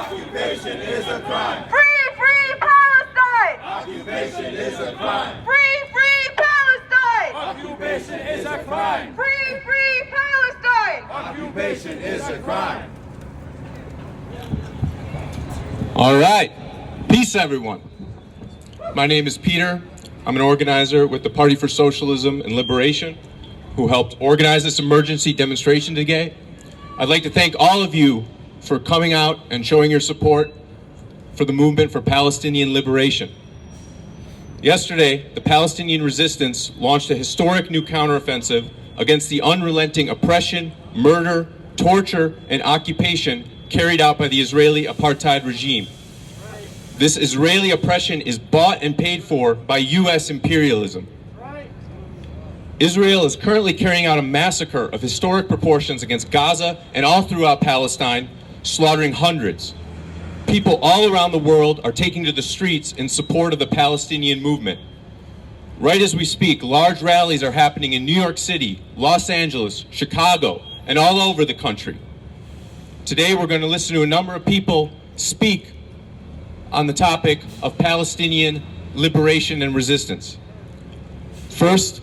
Occupation is a crime. Free Palestine! Occupation is a crime. Free Palestine! Occupation is a crime. Free Palestine! Occupation is a crime. All right. Peace, everyone. My name is Peter. I'm an organizer with the Party for Socialism and Liberation, who helped organize this emergency demonstration today. I'd like to thank all of you for coming out and showing your support for the movement for Palestinian liberation. Yesterday, the Palestinian resistance launched a historic new counteroffensive against the unrelenting oppression, murder, torture, and occupation carried out by the Israeli apartheid regime. This Israeli oppression is bought and paid for by U.S. imperialism. Israel is currently carrying out a massacre of historic proportions against Gaza and all throughout Palestine, slaughtering hundreds. People all around the world are taking to the streets in support of the Palestinian movement. Right as we speak, large rallies are happening in New York City, Los Angeles, Chicago, and all over the country. Today we're going to listen to a number of people speak on the topic of Palestinian liberation and resistance. First,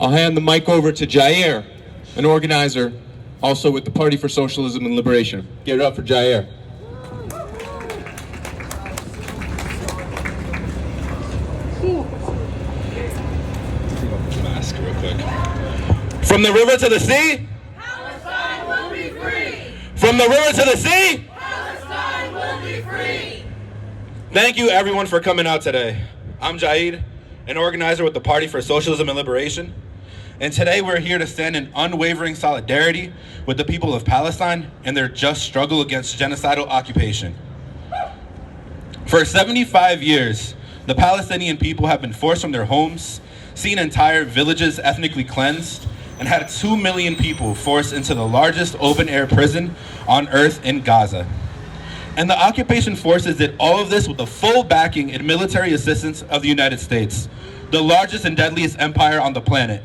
I'll hand the mic over to Jair, an organizer also with the Party for Socialism and Liberation. Give it up for Jair. Mask real quick. From the river to the sea, Palestine will be free! from the river to the sea. Palestine will be free! Thank you everyone for coming out today. I'm Jaid, an organizer with the Party for Socialism and Liberation. And today we're here to stand in unwavering solidarity with the people of Palestine and their just struggle against genocidal occupation. For 75 years, the Palestinian people have been forced from their homes, seen entire villages ethnically cleansed, and had 2 million people forced into the largest open-air prison on earth in Gaza. And the occupation forces did all of this with the full backing and military assistance of the United States, the largest and deadliest empire on the planet.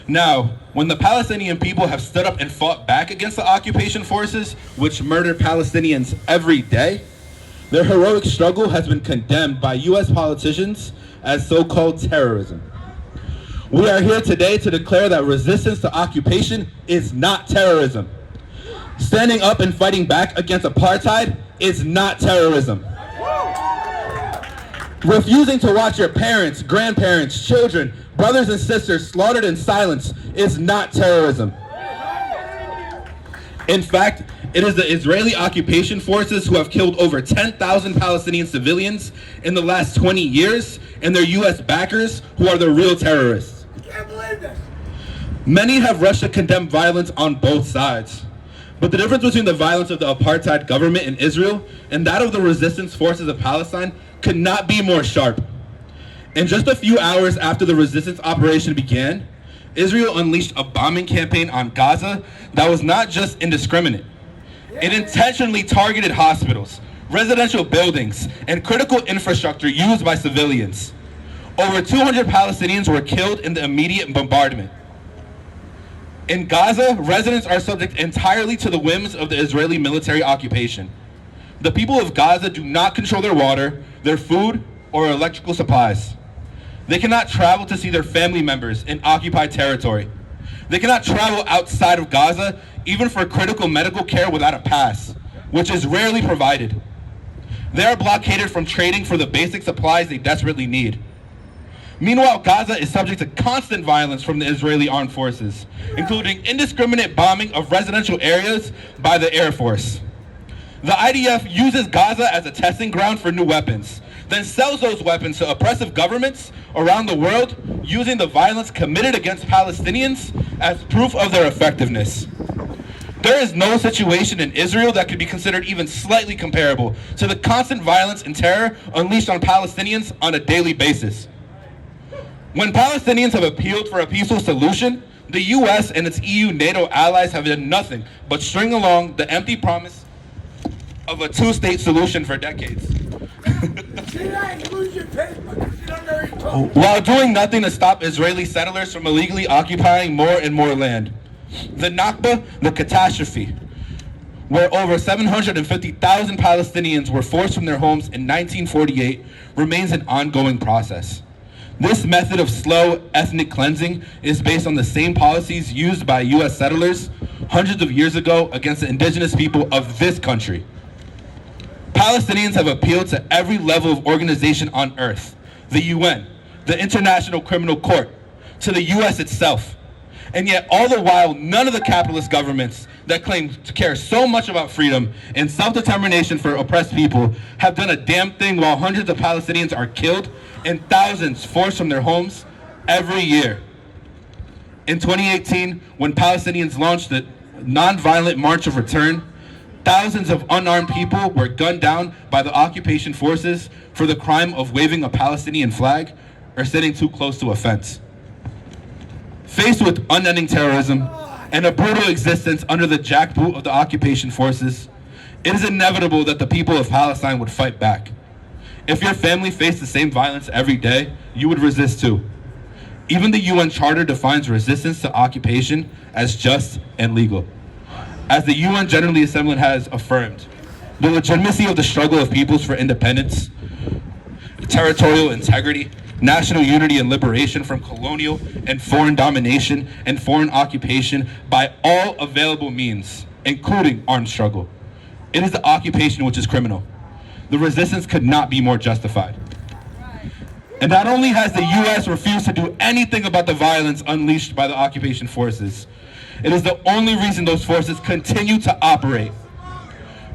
Now, when the Palestinian people have stood up and fought back against the occupation forces, which murder Palestinians every day, their heroic struggle has been condemned by U.S. politicians as so-called terrorism. We are here today to declare that resistance to occupation is not terrorism. Standing up and fighting back against apartheid is not terrorism. Refusing to watch your parents, grandparents, children, brothers and sisters slaughtered in silence is not terrorism. In fact, it is the Israeli occupation forces who have killed over 10,000 Palestinian civilians in the last 20 years, and their U.S. backers who are the real terrorists. Can't believe this. Many have rushed to condemn violence on both sides. But the difference between the violence of the apartheid government in Israel and that of the resistance forces of Palestine could not be more sharp. In just a few hours after the resistance operation began, Israel unleashed a bombing campaign on Gaza that was not just indiscriminate. It intentionally targeted hospitals, residential buildings, and critical infrastructure used by civilians. Over 200 Palestinians were killed in the immediate bombardment. In Gaza, residents are subject entirely to the whims of the Israeli military occupation. The people of Gaza do not control their water, their food, or electrical supplies. They cannot travel to see their family members in occupied territory. They cannot travel outside of Gaza, even for critical medical care without a pass, which is rarely provided. They are blockaded from trading for the basic supplies they desperately need. Meanwhile, Gaza is subject to constant violence from the Israeli armed forces, including indiscriminate bombing of residential areas by the Air Force. The IDF uses Gaza as a testing ground for new weapons, then sells those weapons to oppressive governments around the world, using the violence committed against Palestinians as proof of their effectiveness. There is no situation in Israel that could be considered even slightly comparable to the constant violence and terror unleashed on Palestinians on a daily basis. When Palestinians have appealed for a peaceful solution, the U.S. and its EU NATO allies have done nothing but string along the empty promise of a two-state solution for decades. While doing nothing to stop Israeli settlers from illegally occupying more and more land. The Nakba, the catastrophe, where over 750,000 Palestinians were forced from their homes in 1948, remains an ongoing process. This method of slow ethnic cleansing is based on the same policies used by U.S. settlers hundreds of years ago against the indigenous people of this country. Palestinians have appealed to every level of organization on earth, the UN, the International Criminal Court, to the U.S. itself. And yet, all the while, none of the capitalist governments that claim to care so much about freedom and self-determination for oppressed people have done a damn thing, while hundreds of Palestinians are killed and thousands forced from their homes every year. In 2018, when Palestinians launched the nonviolent March of Return, thousands of unarmed people were gunned down by the occupation forces for the crime of waving a Palestinian flag or sitting too close to a fence. Faced with unending terrorism and a brutal existence under the jackboot of the occupation forces, it is inevitable that the people of Palestine would fight back. If your family faced the same violence every day, you would resist too. Even the UN Charter defines resistance to occupation as just and legal. As the UN General Assembly has affirmed, the legitimacy of the struggle of peoples for independence, territorial integrity, national unity and liberation from colonial and foreign domination and foreign occupation by all available means, including armed struggle. It is the occupation which is criminal. The resistance could not be more justified. And not only has the U.S. refused to do anything about the violence unleashed by the occupation forces, it is the only reason those forces continue to operate.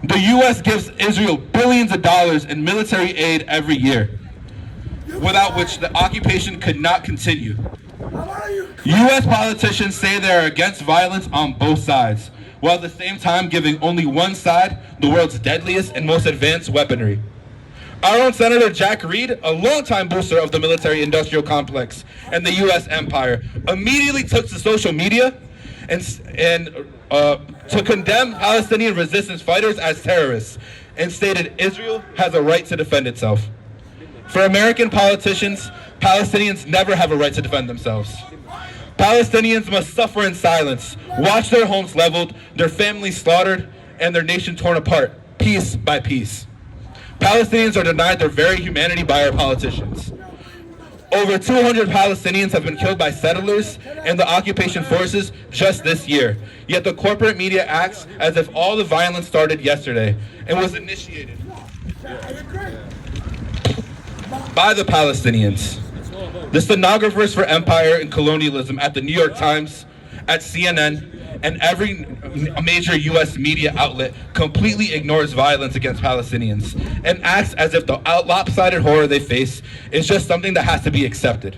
The U.S. gives Israel billions of dollars in military aid every year, without which the occupation could not continue. U.S. politicians say they are against violence on both sides, while at the same time giving only one side the world's deadliest and most advanced weaponry. Our own Senator Jack Reed, a longtime booster of the military-industrial complex and the U.S. empire, immediately took to social media and to condemn Palestinian resistance fighters as terrorists and stated Israel has a right to defend itself. For American politicians, Palestinians never have a right to defend themselves. Palestinians must suffer in silence, watch their homes leveled, their families slaughtered, and their nation torn apart, piece by piece. Palestinians are denied their very humanity by our politicians. Over 200 Palestinians have been killed by settlers and the occupation forces just this year. Yet the corporate media acts as if all the violence started yesterday and was initiated by the Palestinians. The stenographers for empire and colonialism at the New York Times, at CNN, and every major U.S. media outlet completely ignores violence against Palestinians and acts as if the lopsided horror they face is just something that has to be accepted.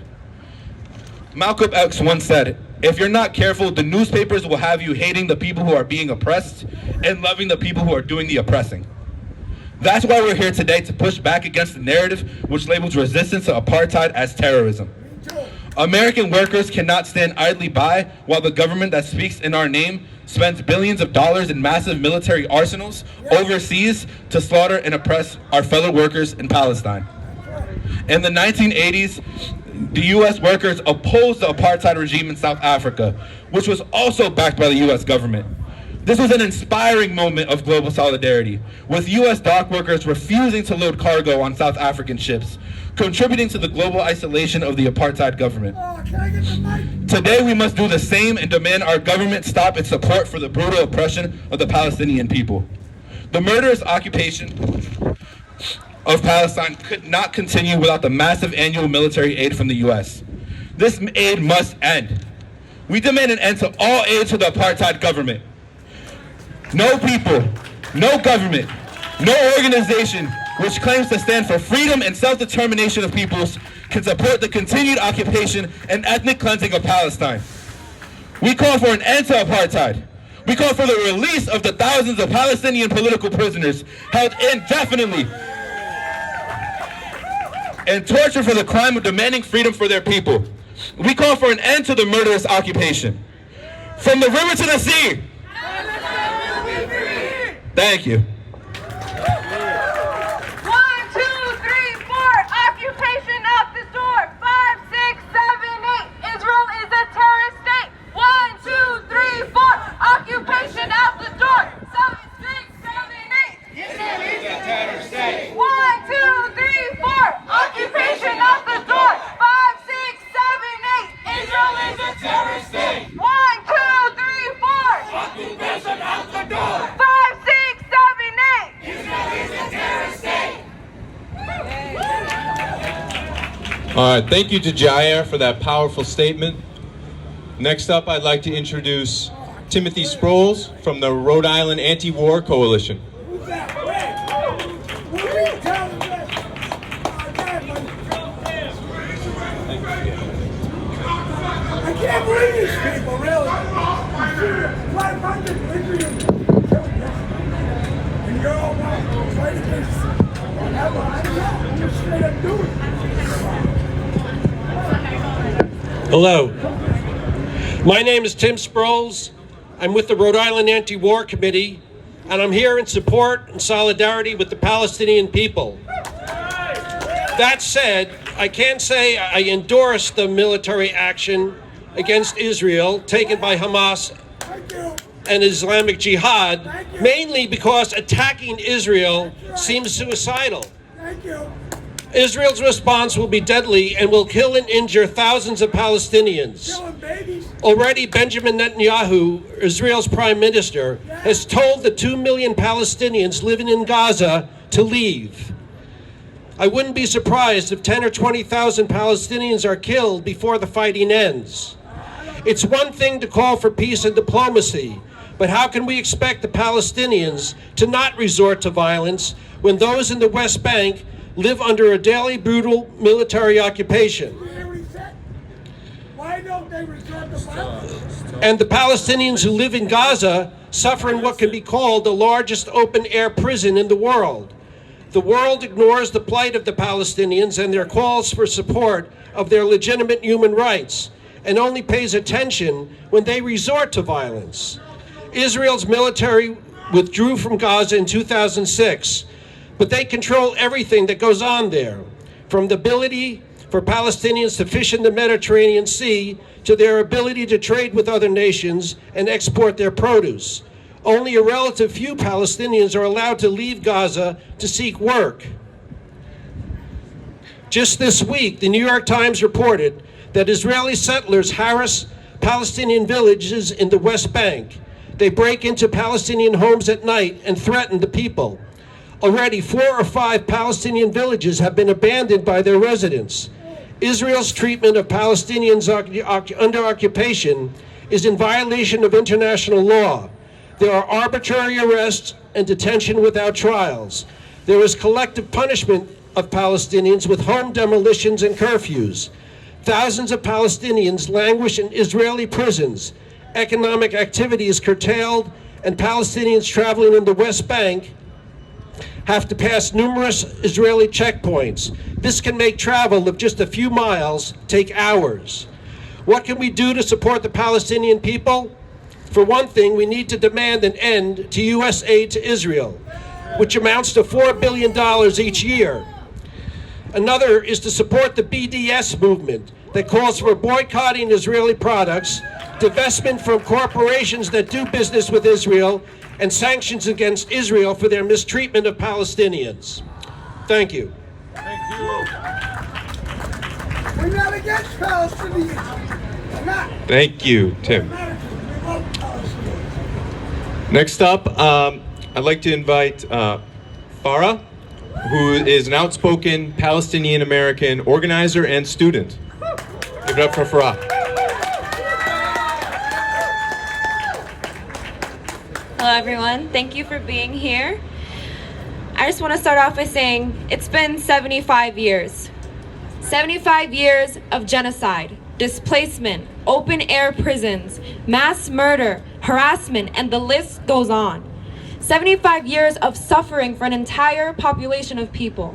Malcolm X once said, "If you're not careful, the newspapers will have you hating the people who are being oppressed and loving the people who are doing the oppressing." That's why we're here today, to push back against the narrative which labels resistance to apartheid as terrorism. American workers cannot stand idly by while the government that speaks in our name spends billions of dollars in massive military arsenals overseas to slaughter and oppress our fellow workers in Palestine. In the 1980s, the U.S. workers opposed the apartheid regime in South Africa, which was also backed by the U.S. government. This was an inspiring moment of global solidarity, with U.S. dock workers refusing to load cargo on South African ships, contributing to the global isolation of the apartheid government. Today we must do the same and demand our government stop its support for the brutal oppression of the Palestinian people. The murderous occupation of Palestine could not continue without the massive annual military aid from the U.S. This aid must end. We demand an end to all aid to the apartheid government. No people, no government, no organization which claims to stand for freedom and self-determination of peoples can support the continued occupation and ethnic cleansing of Palestine. We call for an end to apartheid. We call for the release of the thousands of Palestinian political prisoners held indefinitely and tortured for the crime of demanding freedom for their people. We call for an end to the murderous occupation. From the river to the sea. Thank you. 1, 2, 3, 4. Occupation out the door. 5, 6, 7, 8. Israel is a terrorist state. 1, 2, 3, 4. Occupation out the door. 7, 6. All right, thank you to Jair for that powerful statement. Next up, I'd like to introduce Timothy Sproles from the Rhode Island Anti-War Coalition. Who's that? Wait. What are you telling me? I can't believe these people, really. 500 Israelis. And you're all fight against whatever. I don't know. You're straight up doing it. Hello. My name is Tim Sproles. I'm with the Rhode Island Anti-War Committee, and I'm here in support and solidarity with the Palestinian people. That said, I can't say I endorse the military action against Israel taken by Hamas and Islamic Jihad, mainly because attacking Israel seems suicidal. Thank you. Israel's response will be deadly and will kill and injure thousands of Palestinians. Killing babies. Already, Benjamin Netanyahu, Israel's prime minister, has told the 2 million Palestinians living in Gaza to leave. I wouldn't be surprised if 10 or 20,000 Palestinians are killed before the fighting ends. It's one thing to call for peace and diplomacy, but how can we expect the Palestinians to not resort to violence when those in the West Bank live under a daily brutal military occupation? Why don't they resort to violence? And the Palestinians who live in Gaza suffer in what can be called the largest open-air prison in the world. The world ignores the plight of the Palestinians and their calls for support of their legitimate human rights, and only pays attention when they resort to violence. Israel's military withdrew from Gaza in 2006, but they control everything that goes on there, from the ability for Palestinians to fish in the Mediterranean Sea to their ability to trade with other nations and export their produce. Only a relative few Palestinians are allowed to leave Gaza to seek work. Just this week, the New York Times reported that Israeli settlers harass Palestinian villages in the West Bank. They break into Palestinian homes at night and threaten the people. Already 4 or 5 Palestinian villages have been abandoned by their residents. Israel's treatment of Palestinians under occupation is in violation of international law. There are arbitrary arrests and detention without trials. There is collective punishment of Palestinians with home demolitions and curfews. Thousands of Palestinians languish in Israeli prisons. Economic activity is curtailed, and Palestinians traveling in the West Bank have to pass numerous Israeli checkpoints. This can make travel of just a few miles take hours. What can we do to support the Palestinian people? For one thing, we need to demand an end to U.S. aid to Israel, which amounts to $4 billion each year. Another is to support the BDS movement that calls for boycotting Israeli products, divestment from corporations that do business with Israel, and sanctions against Israel for their mistreatment of Palestinians. Thank you. We're not against Palestinians. We're not. Thank you, Tim. We love Palestinians. Next up, I'd like to invite Farah, who is an outspoken Palestinian-American organizer and student. Give it up for Farah. Hello everyone, thank you for being here. I just want to start off by saying it's been 75 years. 75 years of genocide, displacement, open air prisons, mass murder, harassment, and the list goes on. 75 years of suffering for an entire population of people.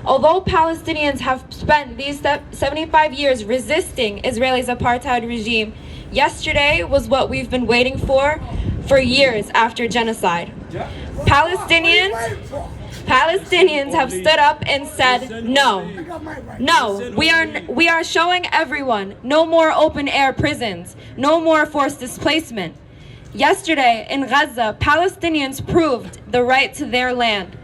Although Palestinians have spent these 75 years resisting Israel's apartheid regime, yesterday was what we've been waiting for years after genocide. Palestinians have stood up and said no. No, we are showing everyone no more open air prisons, no more forced displacement. Yesterday in Gaza, Palestinians proved the right to their land.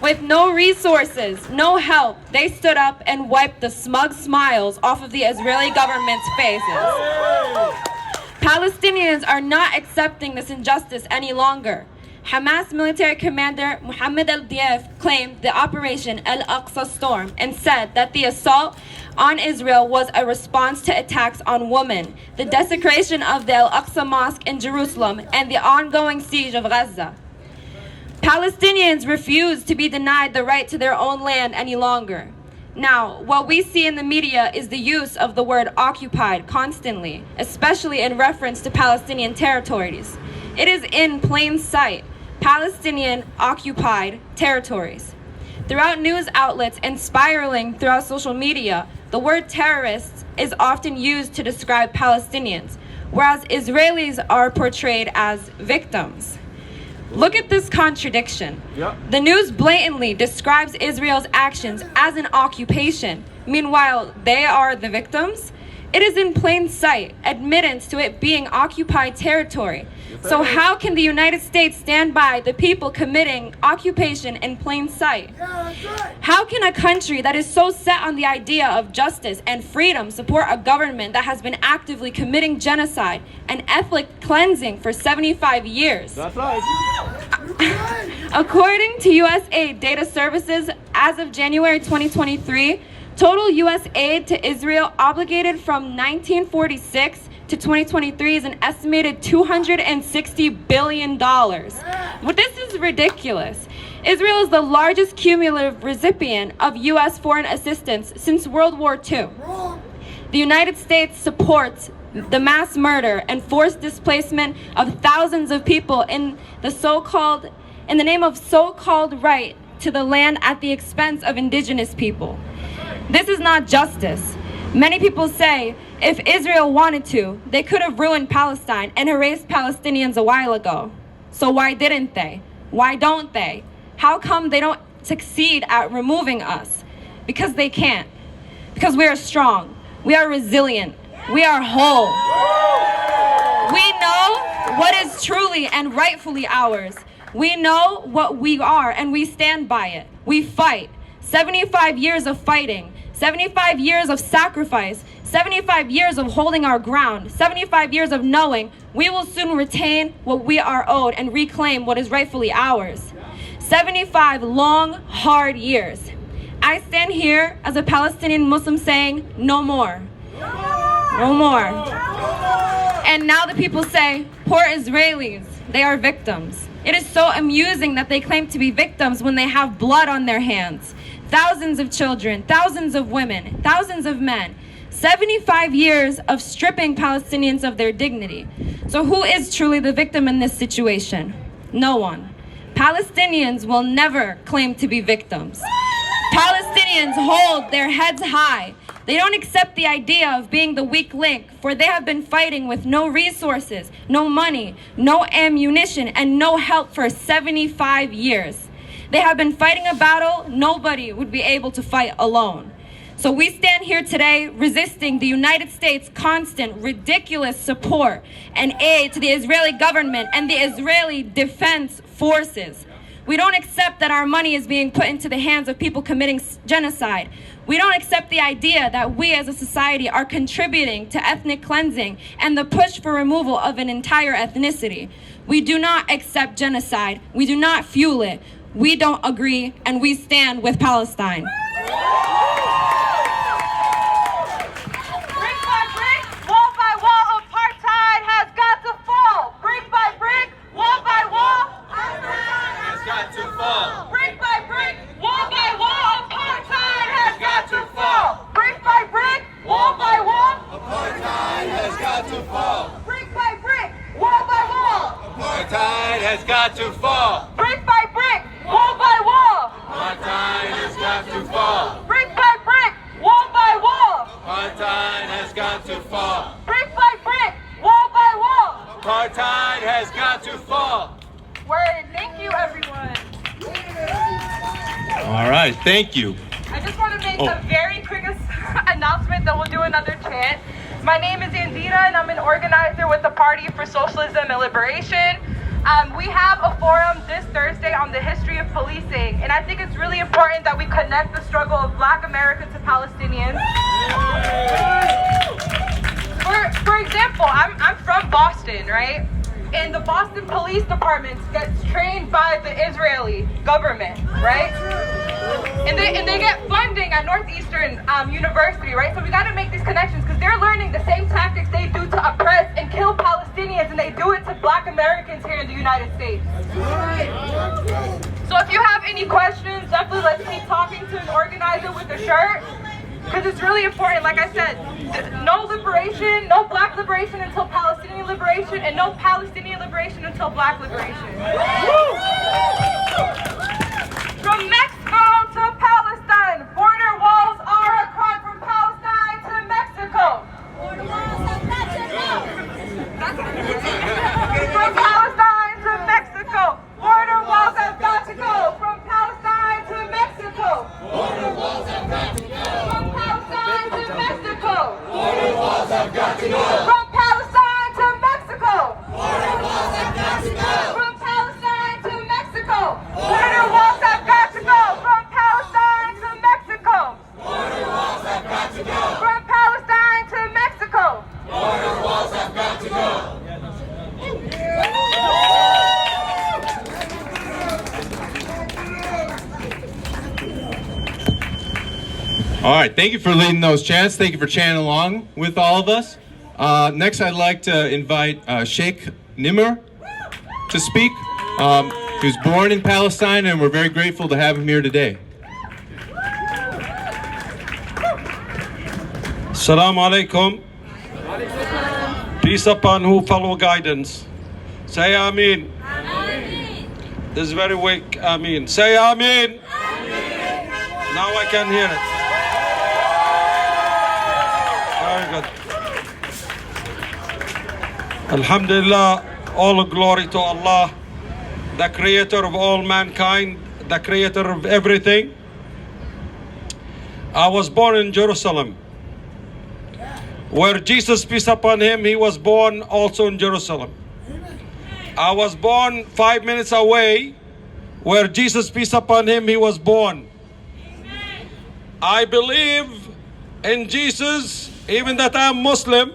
With no resources, no help, they stood up and wiped the smug smiles off of the Israeli government's faces. Palestinians are not accepting this injustice any longer. Hamas military commander Mohammed al-Diaf claimed the Operation Al-Aqsa Storm and said that the assault on Israel was a response to attacks on women, the desecration of the Al-Aqsa Mosque in Jerusalem, and the ongoing siege of Gaza. Palestinians refuse to be denied the right to their own land any longer. Now, what we see in the media is the use of the word occupied constantly, especially in reference to Palestinian territories. It is in plain sight, Palestinian occupied territories. Throughout news outlets and spiraling throughout social media, the word terrorists is often used to describe Palestinians, whereas Israelis are portrayed as victims. Look at this contradiction. The news blatantly describes Israel's actions as an occupation. Meanwhile, they are the victims. It is in plain sight, admittance to it being occupied territory. So how can the United States stand by the people committing occupation in plain sight? How can a country that is so set on the idea of justice and freedom support a government that has been actively committing genocide and ethnic cleansing for 75 years? That's right. According to USAID Data Services, as of January 2023, total U.S. aid to Israel obligated from 1946 to 2023 is an estimated $260 billion. Well, this is ridiculous. Israel is the largest cumulative recipient of U.S. foreign assistance since World War II. The United States supports the mass murder and forced displacement of thousands of people in the name of so-called right to the land at the expense of indigenous people. This is not justice. Many people say if Israel wanted to, they could have ruined Palestine and erased Palestinians a while ago. So why didn't they? Why don't they? How come they don't succeed at removing us? Because they can't. Because we are strong. We are resilient. We are whole. We know what is truly and rightfully ours. We know what we are and we stand by it. We fight. 75 years of fighting. 75 years of sacrifice, 75 years of holding our ground, 75 years of knowing we will soon retain what we are owed and reclaim what is rightfully ours. 75 long, hard years. I stand here as a Palestinian Muslim saying, no more. No more. And now the people say, poor Israelis, they are victims. It is so amusing that they claim to be victims when they have blood on their hands. Thousands of children, thousands of women, thousands of men. 75 years of stripping Palestinians of their dignity. So who is truly the victim in this situation? No one. Palestinians will never claim to be victims. Palestinians hold their heads high. They don't accept the idea of being the weak link, for they have been fighting with no resources, no money, no ammunition, and no help for 75 years. They have been fighting a battle nobody would be able to fight alone. So we stand here today resisting the United States' constant, ridiculous support and aid to the Israeli government and the Israeli Defense Forces. We don't accept that our money is being put into the hands of people committing genocide. We don't accept the idea that we as a society are contributing to ethnic cleansing and the push for removal of an entire ethnicity. We do not accept genocide. We do not fuel it. We don't agree, and we stand with Palestine. Brick by brick, wall by wall, apartheid has got to fall. Brick by brick, wall by wall, apartheid has got to fall. Brick by brick, wall by wall, apartheid has got to fall. Brick by brick, wall by wall, apartheid has got to fall. Brick by brick, wall by wall, Apartheid has got to fall. brick by brick, wall by wall, Apartheid has got to fall. brick by brick, wall by wall, Apartheid has got to fall. brick by brick, wall by wall. Apartheid has got to fall. Word. Thank you, everyone. All right, thank you. I just want to make a very quick announcement that we'll do another chant. My name is Andita, and I'm an organizer with the Party for Socialism and Liberation. We have a forum this Thursday on the history of policing, and I think it's really important that we connect the struggle of Black Americans to Palestinians. For example, I'm from Boston, right? and the Boston Police Department gets trained by the Israeli government, right? And they get funding at Northeastern University, right? So we got to make these connections because they're learning the same tactics they do to oppress and kill Palestinians, and they do it to Black Americans here in the United States. So if you have any questions, definitely let's keep talking to an organizer with a shirt, because it's really important. Like I said, no liberation, no Black liberation until Palestinian liberation, and no Palestinian liberation until Black liberation. From Mexico to Palestine, border walls are a crime. From Palestine to Mexico. Border walls have got to go. From Palestine to Mexico, border walls have got to go. From Palestine to Mexico, border walls have got to go. From Palestine to Mexico, border walls have got to go. From Palestine to Mexico, border walls have got to go. From Palestine to Mexico, border walls have got to go. From Palestine to Mexico, border walls have got to go. From Palestine to Mexico, border walls have got to go. All right, thank you for leading those chants. Thank you for chanting along with all of us. Next, I'd like to invite Sheikh Nimr to speak. He was born in Palestine, and we're very grateful to have him here today. Assalamu alaikum. Peace upon who follow guidance. Say Ameen. This is very weak. Ameen. Say Ameen. Now I can hear it. Very good. Alhamdulillah, all glory to Allah, the creator of all mankind, the creator of everything. I was born in Jerusalem, where Jesus, peace upon him, he was born also in Jerusalem. I was born 5 minutes away, where Jesus, peace upon him, he was born. I believe in Jesus, even that I'm Muslim.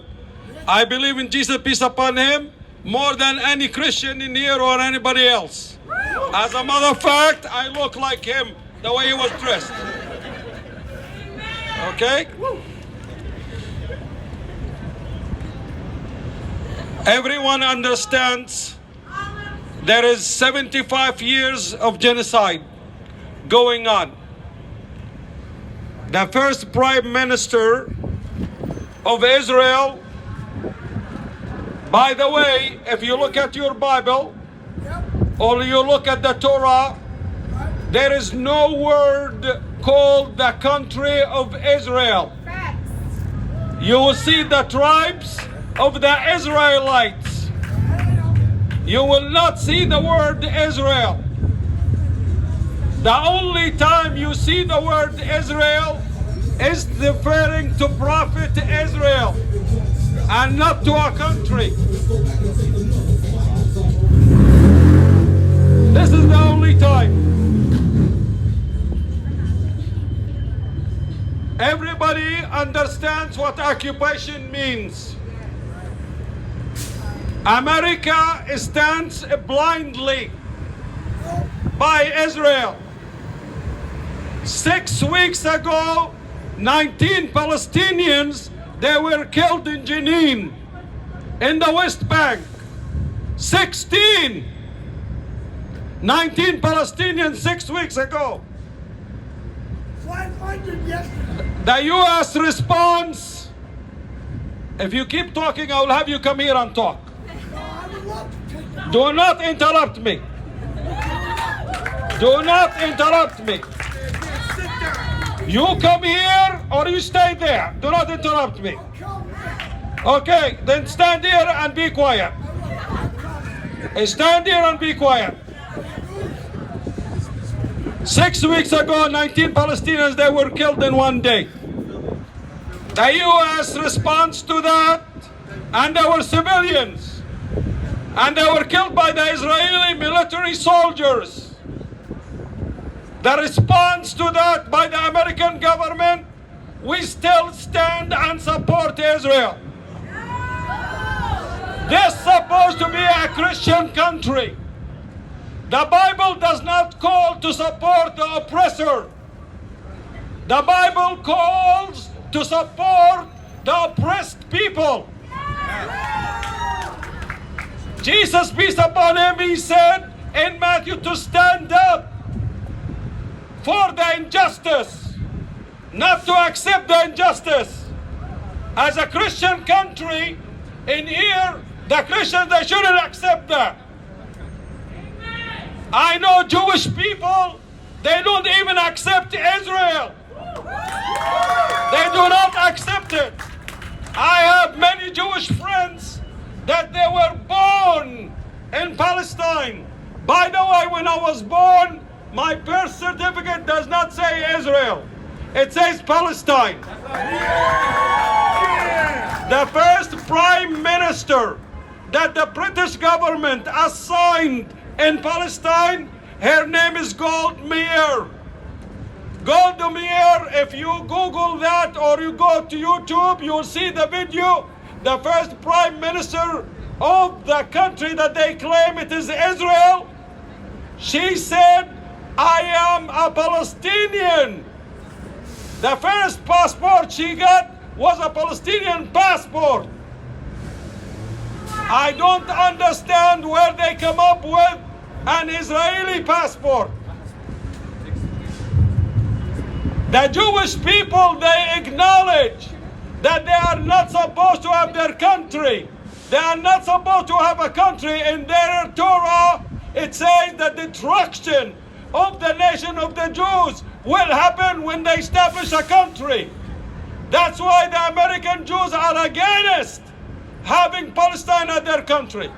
I believe in Jesus, peace upon him, more than any Christian in here or anybody else. As a matter of fact, I look like him, the way he was dressed. Okay? Everyone understands there is 75 years of genocide going on. The first Prime Minister of Israel, by the way, if you look at your Bible or you look at the Torah, there is no word called the country of Israel. You will see the tribes of the Israelites. You will not see the word Israel. The only time you see the word Israel is referring to Prophet Israel and not to a country. This is the only time. Everybody understands what occupation means. America stands blindly by Israel. 6 weeks ago, 19 Palestinians, they were killed in Jenin, in the West Bank. 19 Palestinians 6 weeks ago. 500 yesterday. The U.S. response, if you keep talking, I will have you come here and talk. I would love to take that. Do not interrupt me. Do not interrupt me. You come here or you stay there. Do not interrupt me. Okay, then stand here and be quiet. Stand here and be quiet. 6 weeks ago, 19 Palestinians, they were killed in one day. The U.S. responds to that, and they were civilians. And they were killed by the Israeli military soldiers. The response to that by the American government, we still stand and support Israel. This support supposed to be a Christian country. The Bible does not call to support the oppressor. The Bible calls to support the oppressed people. Jesus, peace upon him, he said in Matthew to stand up for the injustice, not to accept the injustice. As a Christian country, in here, the Christians, they shouldn't accept that. I know Jewish people, they don't even accept Israel. They do not accept it. I have many Jewish friends that they were born in Palestine. By the way, when I was born, my birth certificate does not say Israel. It says Palestine. The first prime minister that the British government assigned in Palestine, her name is Golda Meir. Golda Meir, if you Google that or you go to YouTube, you'll see the video. The first prime minister of the country that they claim it is Israel, she said, I am a Palestinian. The first passport she got was a Palestinian passport. I don't understand where they come up with an Israeli passport. The Jewish people, they acknowledge that they are not supposed to have their country. They are not supposed to have a country. In their Torah, it says that the destruction of the nation of the Jews will happen when they establish a country. That's why the American Jews are against having Palestine as their country.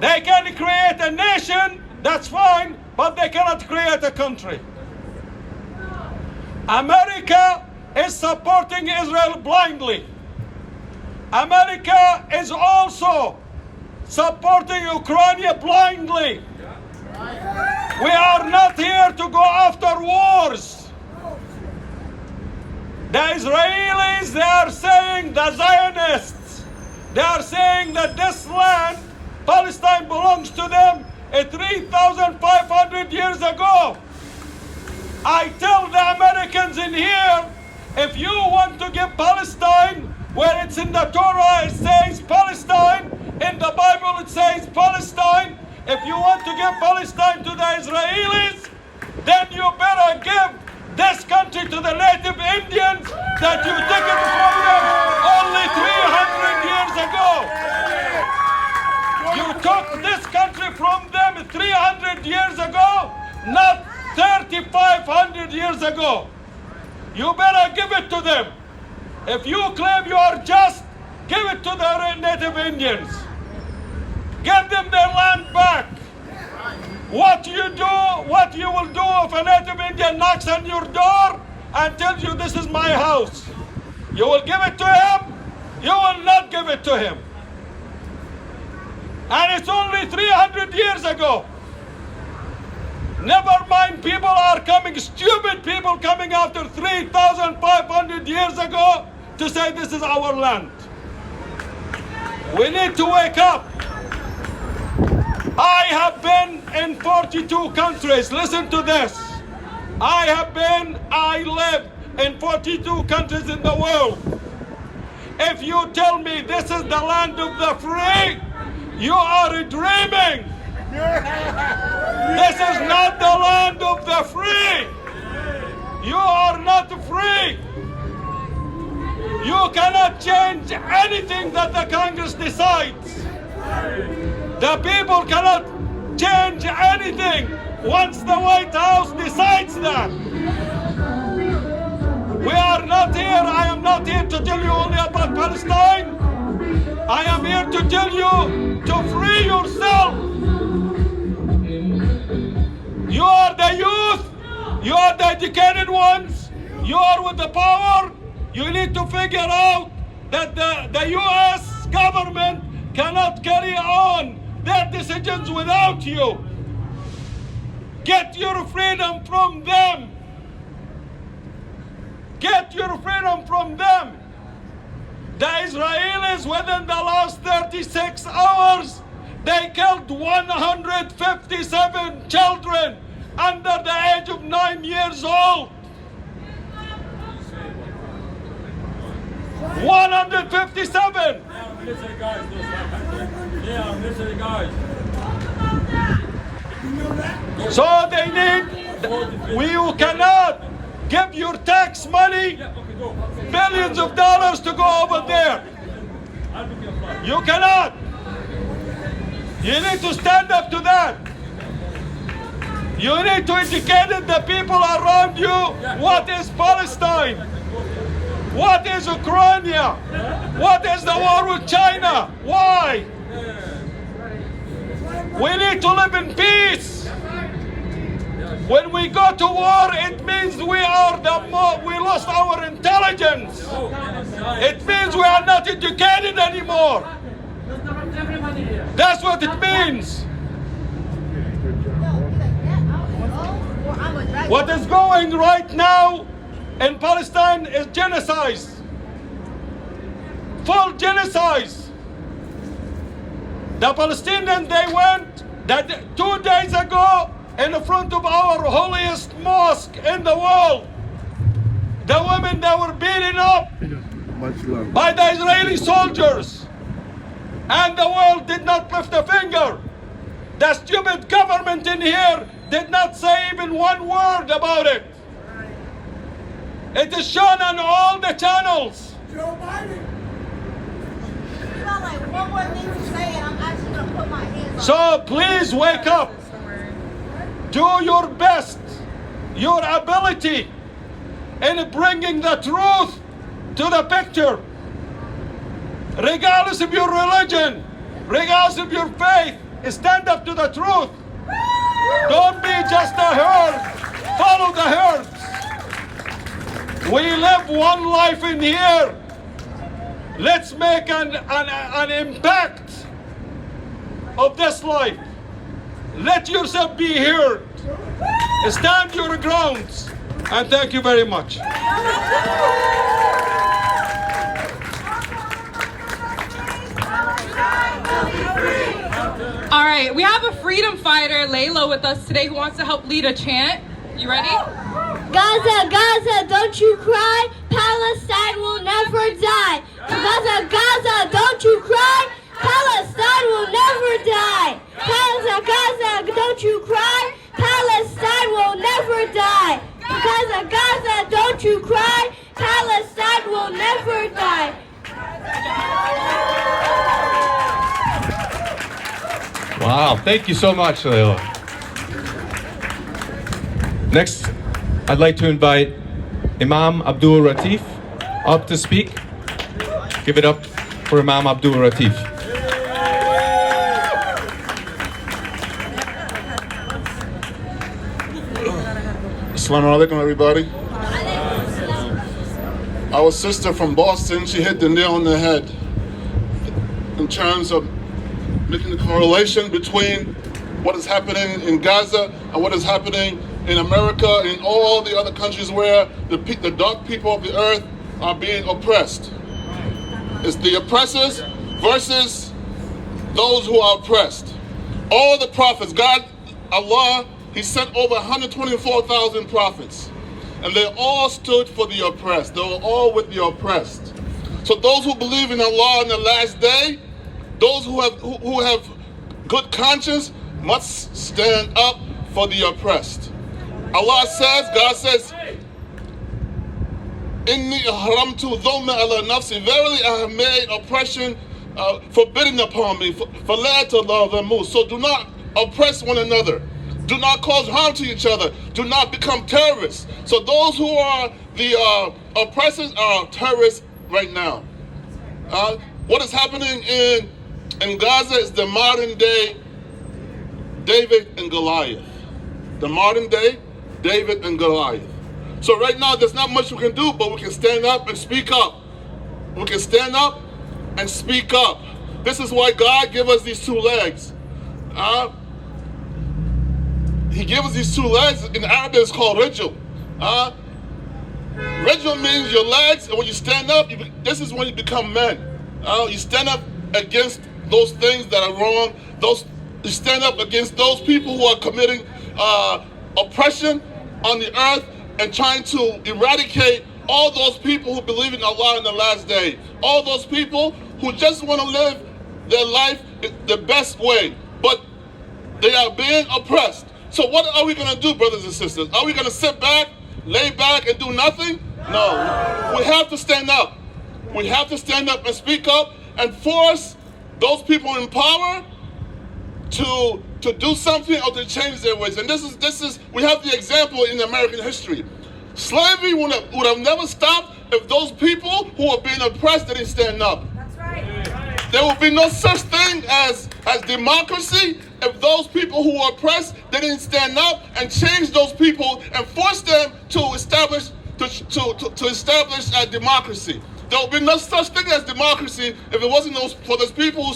They can create a nation, that's fine, but they cannot create a country. America is supporting Israel blindly. America is also supporting Ukraine blindly. We are not here to go after wars. The Israelis, they are saying, the Zionists, they are saying that this land, Palestine, belongs to them 3,500 years ago. I tell the Americans in here, if you want to give Palestine, where it's in the Torah, it says Palestine, in the Bible it says Palestine, if you want to give Palestine to the Israelis, then you better give this country to the native Indians that you took it from them only 300 years ago. You took this country from them 300 years ago, not 3,500 years ago. You better give it to them. If you claim you are just, give it to the native Indians. Give them their land back. What you will do if a native Indian knocks on your door and tells you this is my house? You will give it to him? You will not give it to him. And it's only 300 years ago. Never mind, people are coming, stupid people coming after 3,500 years ago to say this is our land. We need to wake up. I have been in 42 countries. Listen to this. I lived in 42 countries in the world. If you tell me this is the land of the free, you are dreaming. This is not the land of the free. You are not free. You cannot change anything that the Congress decides. The people cannot change anything once the White House decides that. We are not here, I am not here to tell you only about Palestine. I am here to tell you to free yourself. You are the youth, you are the educated ones, you are with the power. You need to figure out that the U.S. government cannot carry on their decisions without you. Get your freedom from them. Get your freedom from them. The Israelis, within the last 36 hours, they killed 157 children under the age of 9 years old. 157. So they need, you cannot give your tax money, billions of dollars to go over there. You cannot. You need to stand up to that. You need to educate the people around you. What is Palestine? What is Ukraine? What is the war with China? Why? We need to live in peace. When we go to war, it means we lost our intelligence. It means we are not educated anymore. That's what it means. What is going right now in Palestine is genocide. Full genocide. The Palestinians, they went 2 days ago in front of our holiest mosque in the world. The women that were beaten up by the Israeli soldiers. And the world did not lift a finger. The stupid government in here did not say even one word about it. It is shown on all the channels. Joe Biden. One more thing to say, and I'm actually going to put my hands on. So please wake up. Do your best, your ability in bringing the truth to the picture. Regardless of your religion, regardless of your faith, stand up to the truth. Don't be just a herd. Follow the herds. We live one life in here. Let's make an impact of this life. Let yourself be heard. Stand your grounds. And thank you very much. All right, we have a freedom fighter, Layla, with us today who wants to help lead a chant. You ready? Gaza, Gaza, don't you cry. Palestine will never die. Gaza, Gaza, don't you cry. Palestine will never die. Gaza, Gaza, don't you cry. Palestine will never die. Gaza, Gaza, don't you cry. Palestine will never die. Wow, thank you so much, Layla. Next, I'd like to invite Imam Abdul Ratif up to speak. Give it up for Imam Abdul Ratif. Assalamu alaikum, everybody. Our sister from Boston, she hit the nail on the head in terms of making the correlation between what is happening in Gaza and what is happening in America and all the other countries where the dark people of the earth are being oppressed. It's the oppressors versus those who are oppressed. All the prophets, God, Allah, He sent over 124,000 prophets, and they all stood for the oppressed. They were all with the oppressed. So those who believe in Allah in the last day, those who have good conscience must stand up for the oppressed. Allah says, God says, Inni ahramtu dhulma ala nafsi. Verily I have made oppression forbidden upon me. So do not oppress one another. Do not cause harm to each other. Do not become terrorists. So those who are the oppressors are terrorists right now. What is happening in Gaza is the modern day David and Goliath. The modern day David and Goliath. So right now there's not much we can do, but we can stand up and speak up. We can stand up and speak up. This is why God gave us these two legs. He gave us these two legs. In Arabic it's called rijl. Regiment means your legs, and when you stand up, this is when you become men. You stand up against those things that are wrong. You stand up against those people who are committing oppression on the earth and trying to eradicate all those people who believe in Allah in the last day. All those people who just want to live their life the best way, but they are being oppressed. So what are we going to do, brothers and sisters? Are we going to sit back, lay back, and do nothing? No. We have to stand up. We have to stand up and speak up and force those people in power to do something or to change their ways. And this is we have the example in American history. Slavery would have never stopped if those people who are being oppressed didn't stand up. That's right. There will be no such thing as democracy if those people who are oppressed didn't stand up and change those people and force them to establish a democracy. There will be no such thing as democracy if it wasn't for those people who,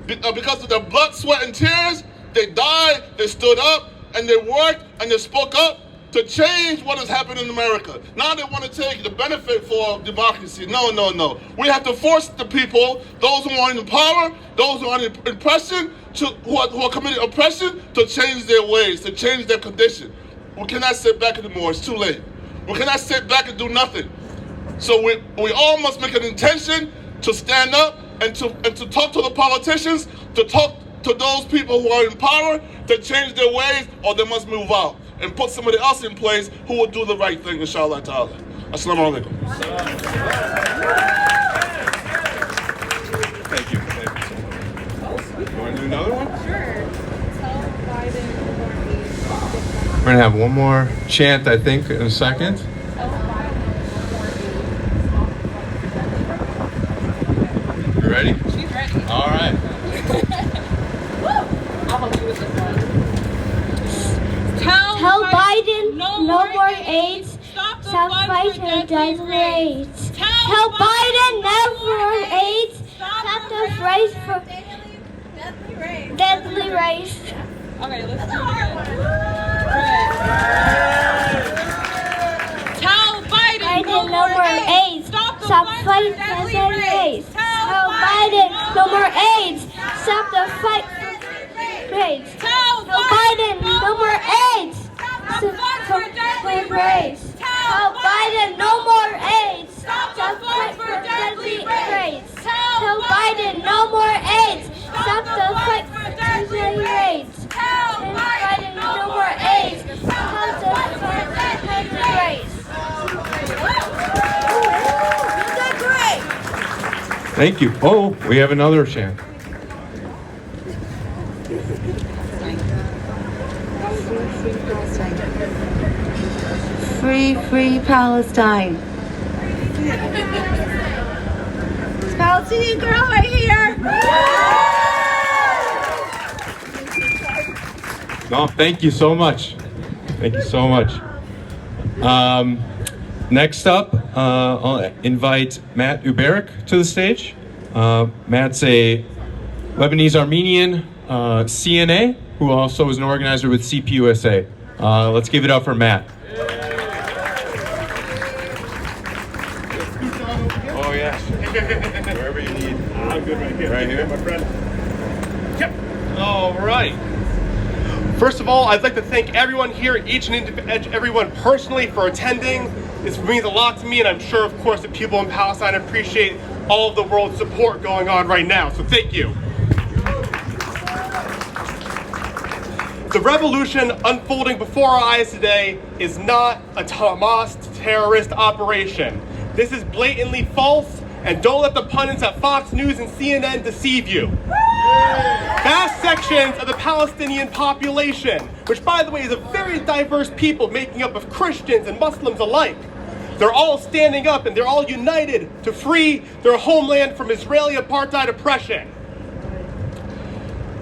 because of their blood, sweat, and tears, they died, they stood up, and they worked, and they spoke up to change what has happened in America. Now they want to take the benefit for democracy. No, no, no. We have to force the people, those who are in power, those who are in oppression, who are committing oppression, to change their ways, to change their condition. We cannot sit back anymore. It's too late. We cannot sit back and do nothing. So we all must make an intention to stand up and to talk to the politicians, to talk to those people who are in power, to change their ways, or they must move out and put somebody else in place who will do the right thing, inshallah ta'ala. Assalamu alaikum. Thank you. You want to do another one? Sure. Tell Biden more We're going to have one more chant, I think, in a second. You ready? She's ready. All right. I'll help you with this one. Tell Biden no more AIDS. Stop the Stop fight for deadly AIDS. Tell Biden never AIDS. Stop the fight for deadly race. Okay, let's do it again. Tell Biden No more AIDS. Stop fight for deadly AIDS. Tell Biden no more AIDS. Stop the fight for AIDS. Tell Biden no more AIDS. Stop for deadly race. Tell Biden no more AIDS. Stop the fight for deadly race. Tell Biden no more AIDS. Stop the fight for deadly race. Tell Biden no more AIDS. Stop the fight for deadly race. You did great. Thank you. Oh, we have another chant. Free, free Palestine. Palestinian girl right here. No, thank you so much. Thank you so much. Next up, I'll invite Matt Uberik to the stage. Matt's a Lebanese Armenian CNA who also is an organizer with CPUSA. Let's give it up for Matt. Oh yeah. Wherever you need. I'm good right here. Right here, my friend. Yep. All right. First of all, I'd like to thank everyone here, each and everyone personally, for attending. This means a lot to me, and I'm sure, of course, that people in Palestine appreciate all of the world's support going on right now. So thank you. The revolution unfolding before our eyes today is not a Hamas terrorist operation. This is blatantly false, and don't let the pundits at Fox News and CNN deceive you. Vast sections of the Palestinian population, which by the way is a very diverse people making up of Christians and Muslims alike, they're all standing up and they're all united to free their homeland from Israeli apartheid oppression.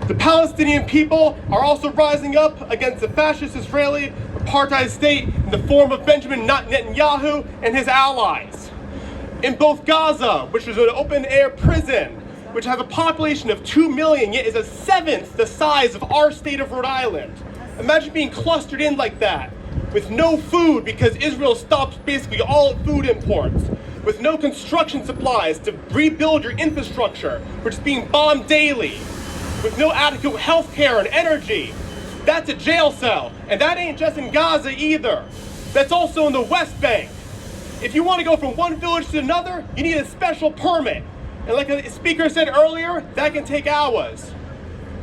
The Palestinian people are also rising up against the fascist Israeli apartheid state in the form of Benjamin Netanyahu and his allies. In both Gaza, which is an open-air prison, which has a population of 2 million, yet is a seventh the size of our state of Rhode Island. Imagine being clustered in like that. with no food because Israel stopped basically all food imports, with no construction supplies to rebuild your infrastructure, which is being bombed daily, with no adequate health care and energy. That's a jail cell, and that ain't just in Gaza either. That's also in the West Bank. If you want to go from one village to another, you need a special permit. And like a speaker said earlier, that can take hours.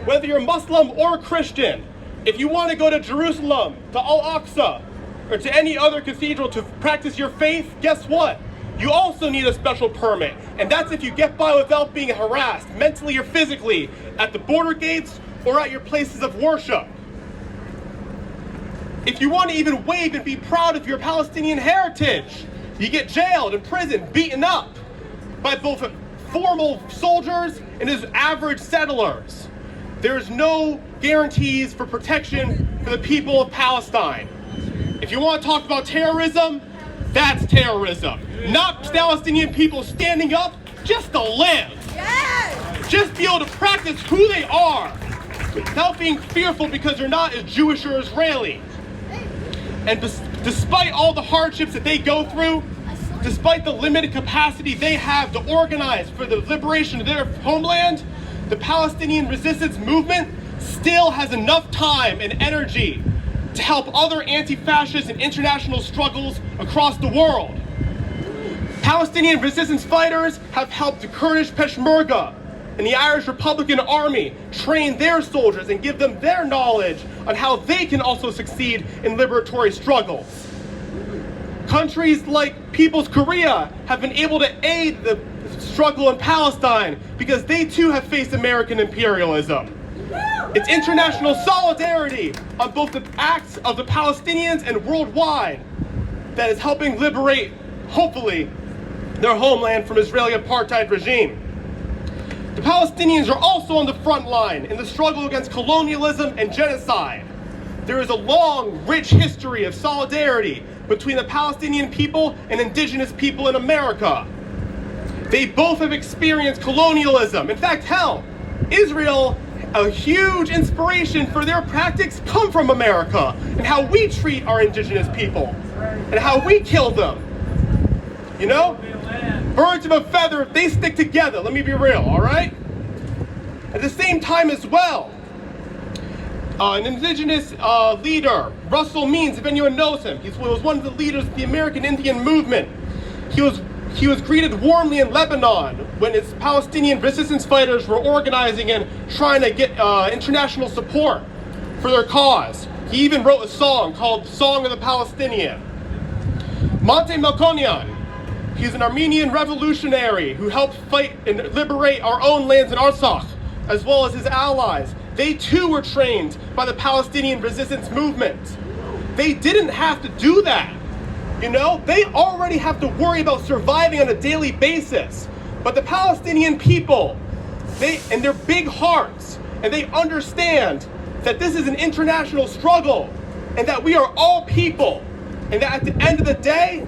Whether you're Muslim or Christian, if you want to go to Jerusalem, to Al-Aqsa, or to any other cathedral to practice your faith, guess what? You also need a special permit. And that's if you get by without being harassed, mentally or physically, at the border gates or at your places of worship. If you want to even wave and be proud of your Palestinian heritage, you get jailed, imprisoned, beaten up by both formal soldiers and his average settlers. There's no guarantees for protection for the people of Palestine. If you want to talk about terrorism, that's terrorism. Not Palestinian people standing up just to live. Yes! Just be able to practice who they are without being fearful because they're not as Jewish or Israeli. And despite all the hardships that they go through, despite the limited capacity they have to organize for the liberation of their homeland, the Palestinian resistance movement still has enough time and energy to help other anti-fascist and international struggles across the world. Palestinian resistance fighters have helped the Kurdish Peshmerga and the Irish Republican Army train their soldiers and give them their knowledge on how they can also succeed in liberatory struggles. Countries like People's Korea have been able to aid the struggle in Palestine because they too have faced American imperialism. It's international solidarity on both the acts of the Palestinians and worldwide that is helping liberate, hopefully, their homeland from Israeli apartheid regime. The Palestinians are also on the front line in the struggle against colonialism and genocide. There is a long, rich history of solidarity between the Palestinian people and indigenous people in America. They both have experienced colonialism. In fact, hell, Israel, a huge inspiration for their practices come from America and how we treat our indigenous people and how we kill them. You know? Birds of a feather, they stick together. Let me be real, all right? At the same time as well, an indigenous leader, Russell Means, if anyone knows him, he was one of the leaders of the American Indian movement. He was greeted warmly in Lebanon when its Palestinian resistance fighters were organizing and trying to get international support for their cause. He even wrote a song called Song of the Palestinian. Monte Melkonian, he's an Armenian revolutionary who helped fight and liberate our own lands in Artsakh, as well as his allies. They too were trained by the Palestinian resistance movement. They didn't have to do that. You know, they already have to worry about surviving on a daily basis. But the Palestinian people, and their big hearts, and they understand that this is an international struggle, and that we are all people, and that at the end of the day,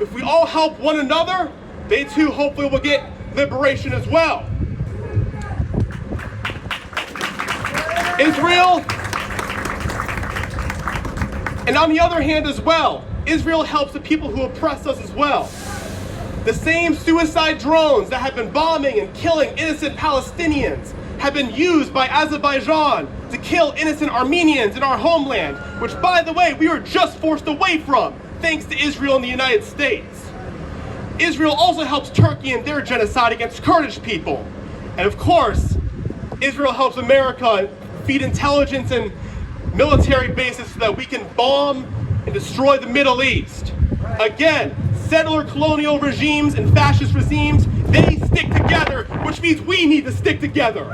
if we all help one another, they too hopefully will get liberation as well. Israel, and on the other hand as well, Israel helps the people who oppress us as well. The same suicide drones that have been bombing and killing innocent Palestinians have been used by Azerbaijan to kill innocent Armenians in our homeland, which, by the way, we were just forced away from, thanks to Israel and the United States. Israel also helps Turkey in their genocide against Kurdish people. And of course, Israel helps America feed intelligence and military bases so that we can bomb and destroy the Middle East. Again, settler colonial regimes and fascist regimes, they stick together, which means we need to stick together.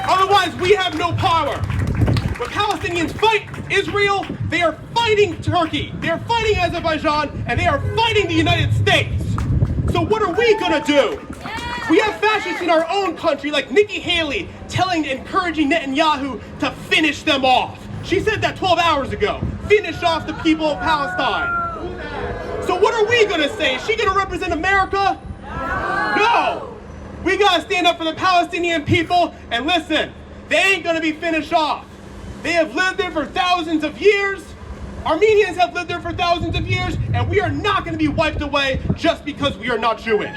Otherwise, we have no power. When Palestinians fight Israel, they are fighting Turkey, they are fighting Azerbaijan, and they are fighting the United States. So what are we gonna do? We have fascists in our own country, like Nikki Haley, encouraging Netanyahu to finish them off. She said that 12 hours ago. Finish off the people of Palestine. So what are we gonna say? Is she gonna represent America? No! We gotta stand up for the Palestinian people, and listen, they ain't gonna be finished off. They have lived there for thousands of years. Armenians have lived there for thousands of years, and we are not going to be wiped away just because we are not Jewish.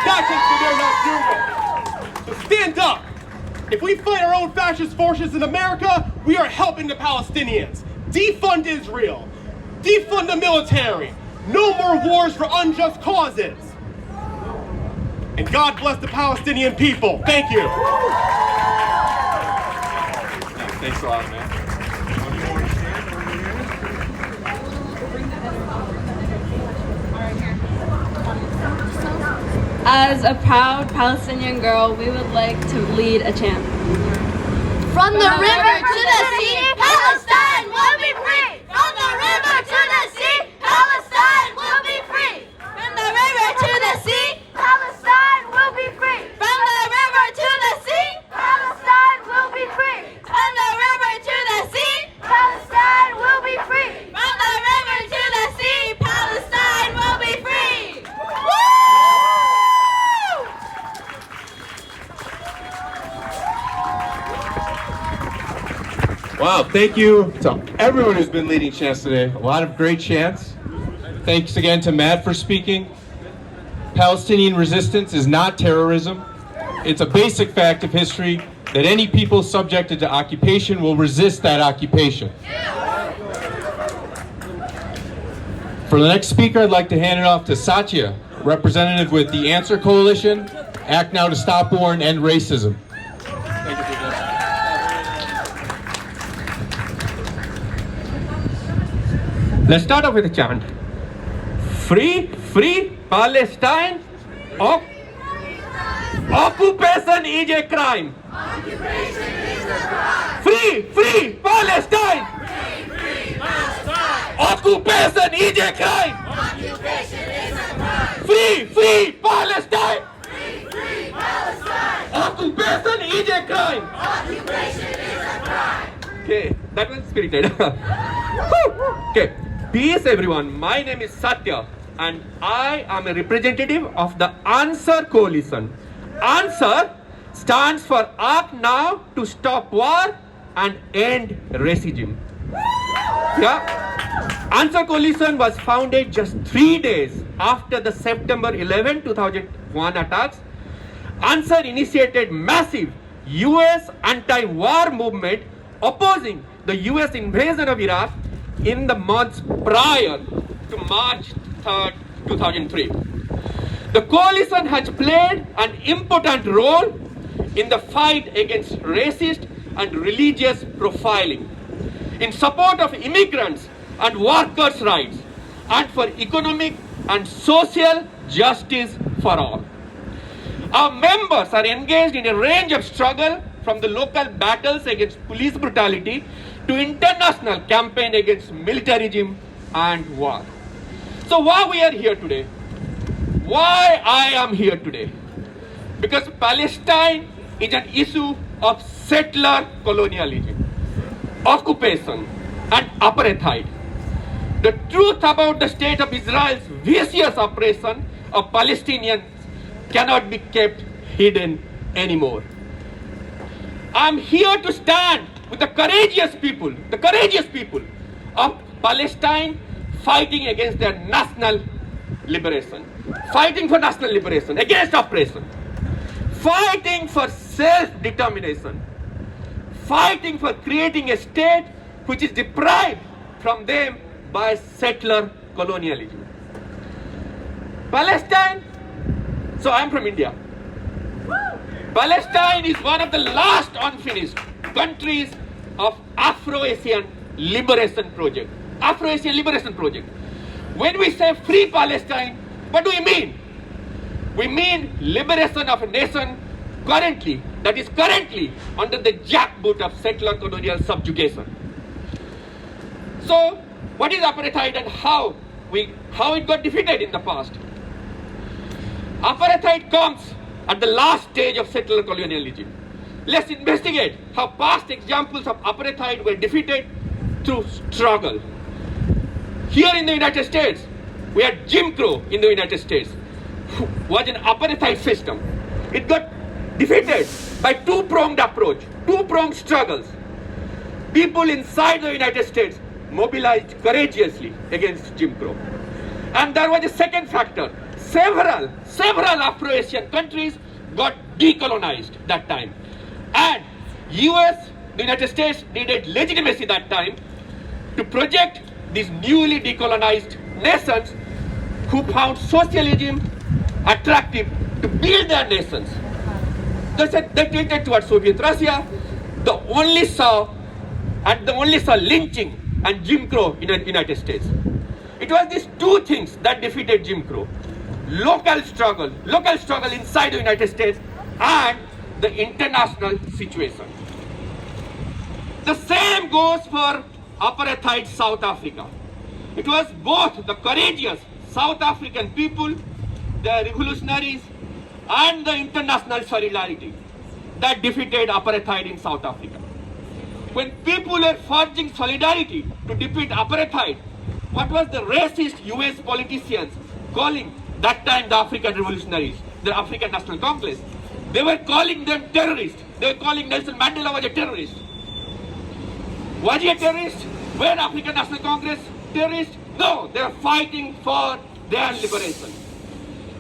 Not just because we are not Jewish. So stand up. If we fight our own fascist forces in America, we are helping the Palestinians. Defund Israel. Defund the military. No more wars for unjust causes. And God bless the Palestinian people. Thank you. Thanks a lot, man. As a proud Palestinian girl, we would like to lead a chant. From the river to the sea, Palestine will be free. From the river to the sea, Palestine will be free. From the river to the sea, Palestine will be free. From the river to the sea, Palestine will be free. From the river to the sea, Palestine will be free. From the river to the sea, Palestine will be free. Wow, thank you to everyone who's been leading chants today. A lot of great chants. Thanks again to Matt for speaking. Palestinian resistance is not terrorism. It's a basic fact of history that any people subjected to occupation will resist that occupation. For the next speaker, I'd like to hand it off to Satya, representative with the Answer Coalition, Act Now to Stop War and End Racism. Let's start off with a chant. Free, free Palestine. Occupation is a crime. Occupation is a crime. Free, free Palestine. Free Palestine. Occupation is a crime. Occupation is a crime. Free, free Palestine. Free Palestine. Occupation is a crime. Occupation is a crime. Okay, that was spirited. Okay, peace everyone. My name is Satya and I am a representative of the Answer Coalition. Answer stands for Act Now to Stop War and End Racism. Yeah. Answer Coalition was founded just 3 days after the September 11, 2001 attacks. Answer initiated massive US anti-war movement opposing the US invasion of Iraq in the months prior to March 3rd, 2003. The coalition has played an important role in the fight against racist and religious profiling, in support of immigrants and workers' rights, and for economic and social justice for all. Our members are engaged in a range of struggle, from the local battles against police brutality to international campaign against militarism and war. So why we are here today? Why I am here today? Because Palestine is an issue of settler colonialism, occupation and apartheid. The truth about the state of Israel's vicious oppression of Palestinians cannot be kept hidden anymore. I'm here to stand with the courageous people of Palestine fighting against their national liberation, fighting for national liberation, against oppression, fighting for self-determination, fighting for creating a state which is deprived from them by settler colonialism. Palestine, so I'm from India. Palestine is one of the last unfinished countries of Afro-Asian Liberation Project. Afro-Asian Liberation Project. When we say free Palestine, what do we mean? We mean liberation of a nation that is currently under the jackboot of settler colonial subjugation. So, what is apartheid and how it got defeated in the past? Apartheid comes at the last stage of settler colonialism. Let's investigate how past examples of apartheid were defeated through struggle. Here in the United States, we had Jim Crow in the United States, was an apartheid system. It got defeated by two-pronged approach, two-pronged struggles. people inside the United States mobilized courageously against Jim Crow. And there was a second factor. Several Afro-Asian countries got decolonized that time. And US, the United States, needed legitimacy that time to project these newly decolonized nations who found socialism attractive to build their nations. They tilted towards Soviet Russia. They only saw lynching and Jim Crow in the United States. It was these two things that defeated Jim Crow. Local struggle inside the United States and the international situation. The same goes for apartheid South Africa. It was both the courageous South African people, the revolutionaries, and the international solidarity that defeated apartheid in South Africa. When people were forging solidarity to defeat apartheid, what was the racist US politicians calling that time the African revolutionaries, the African National Congress? They were calling them terrorists. They were calling Nelson Mandela was a terrorist. Was he a terrorist? Were African National Congress terrorists? No, they are fighting for their liberation.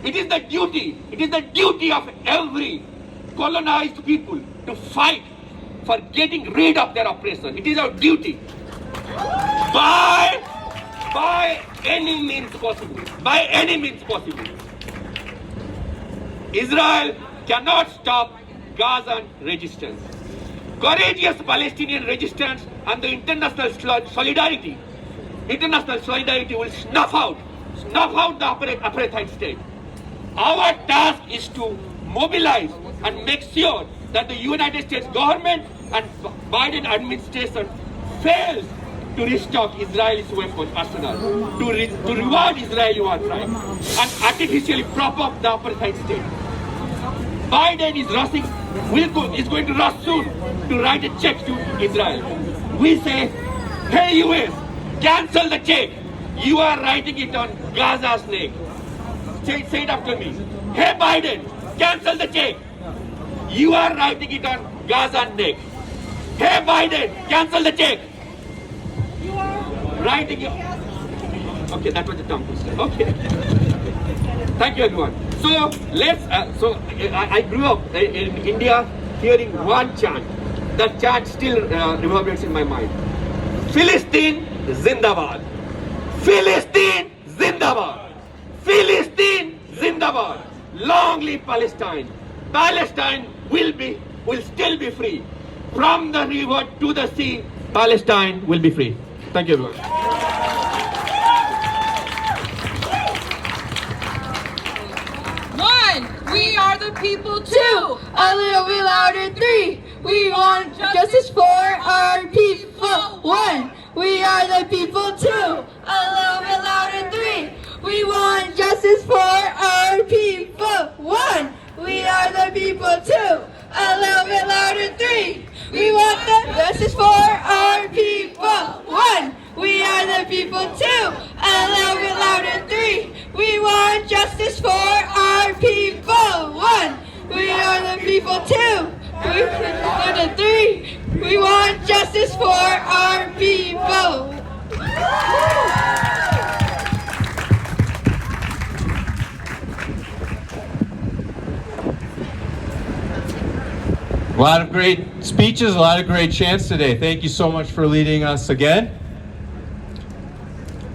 It is the duty of every colonized people to fight for getting rid of their oppression. It is our duty. By any means possible. By any means possible. Israel cannot stop Gazan resistance. Courageous Palestinian resistance and the international solidarity will snuff out the apartheid state. Our task is to mobilize and make sure that the United States government and Biden administration fails to restock Israel's weapon arsenal, to reward Israeli war crimes, and artificially prop up the apartheid state. Biden is going to rush soon to write a check to Israel. We say, hey US, cancel the check. You are writing it on Gaza's neck. Say it after me. Hey Biden, cancel the check. You are writing it on Gaza's neck. Hey Biden, cancel the check. You are writing it. Okay, that was a tongue twister. Okay. Thank you, everyone. So I grew up in India hearing one chant. That chant still reverberates in my mind. Philistine Zindabad. Philistine Zindabad. Philistine Zindabad. Long live Palestine. Palestine will still be free. From the river to the sea, Palestine will be free. Thank you, everyone. We are the people too. 2, a little bit louder. 3, we want justice for our people. 1, we are the people too. A little bit louder. 3, we want justice for our people. 1, we are the people too. A little bit louder. 3, we want the justice for our people. 1, we are the people too. A little bit louder. 3, we want justice for our people. 1, we are the people too. 3, we want justice for our people. A lot of great speeches, a lot of great chants today. Thank you so much for leading us again.